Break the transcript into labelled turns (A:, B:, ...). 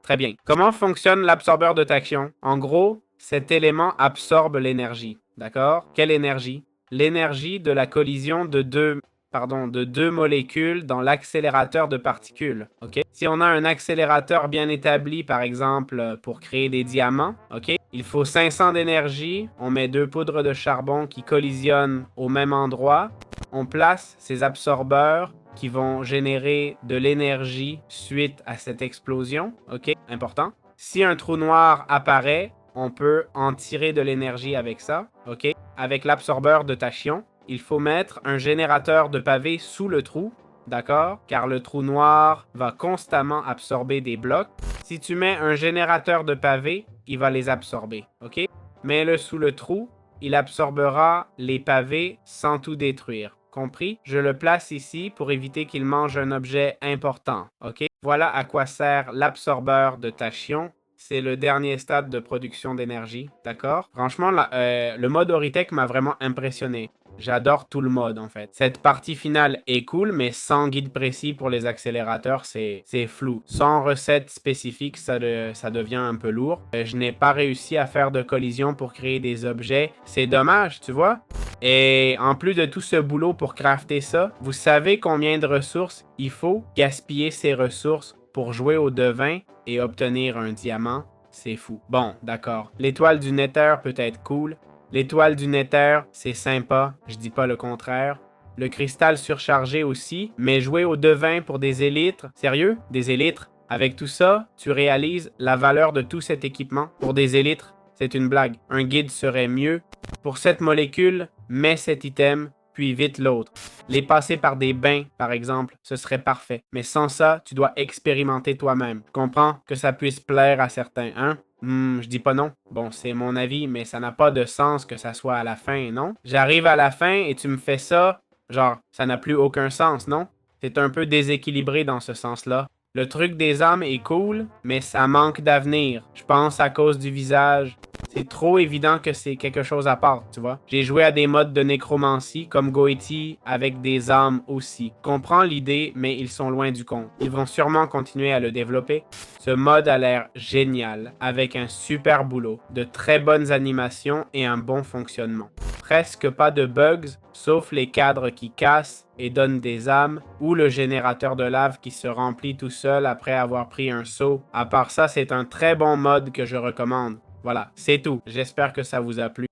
A: Très bien. Comment fonctionne l'absorbeur de tachyon? En gros, cet élément absorbe l'énergie. D'accord? Quelle énergie? L'énergie de la collision de deux molécules dans l'accélérateur de particules. OK? Si on a un accélérateur bien établi, par exemple, pour créer des diamants, OK? Il faut 500 d'énergie. On met 2 poudres de charbon qui collisionnent au même endroit. On place ces absorbeurs qui vont générer de l'énergie suite à cette explosion. OK? Important. Si un trou noir apparaît, on peut en tirer de l'énergie avec ça. OK? Avec l'absorbeur de tachyon, il faut mettre un générateur de pavés sous le trou. D'accord? Car le trou noir va constamment absorber des blocs. Si tu mets un générateur de pavés, il va les absorber. OK? Mets-le sous le trou, il absorbera les pavés sans tout détruire. Compris? Je le place ici pour éviter qu'il mange un objet important. OK? Voilà à quoi sert l'absorbeur de tachyon. C'est le dernier stade de production d'énergie. D'accord? Franchement, le mode Oritech m'a vraiment impressionné. J'adore tout le mode, en fait. Cette partie finale est cool, mais sans guide précis pour les accélérateurs, c'est flou. Sans recette spécifique, ça devient un peu lourd. Je n'ai pas réussi à faire de collision pour créer des objets. C'est dommage, tu vois? Et en plus de tout ce boulot pour crafter ça, vous savez combien de ressources il faut gaspiller ces ressources pour jouer au devin et obtenir un diamant? C'est fou. Bon, d'accord. L'étoile du Nether peut être cool. L'étoile du Nether, c'est sympa, je dis pas le contraire. Le cristal surchargé aussi, mais jouer au devin pour des élytres, sérieux? Des élytres? Avec tout ça, tu réalises la valeur de tout cet équipement. Pour des élytres, c'est une blague. Un guide serait mieux. Pour cette molécule, mets cet item, puis vite l'autre. Les passer par des bains, par exemple, ce serait parfait. Mais sans ça, tu dois expérimenter toi-même. Je comprends que ça puisse plaire à certains, hein? Je dis pas non. Bon, c'est mon avis, mais ça n'a pas de sens que ça soit à la fin, non? J'arrive à la fin et tu me fais ça, genre, ça n'a plus aucun sens, non? C'est un peu déséquilibré dans ce sens-là. Le truc des âmes est cool, mais ça manque d'avenir. Je pense à cause du visage. C'est trop évident que c'est quelque chose à part, tu vois. J'ai joué à des modes de nécromancie, comme Goetti, avec des âmes aussi. Je comprends l'idée, mais ils sont loin du compte. Ils vont sûrement continuer à le développer. Ce mode a l'air génial, avec un super boulot, de très bonnes animations et un bon fonctionnement. Presque pas de bugs, sauf les cadres qui cassent et donnent des âmes, ou le générateur de lave qui se remplit tout seul après avoir pris un saut. À part ça, c'est un très bon mode que je recommande. Voilà, c'est tout. J'espère que ça vous a plu.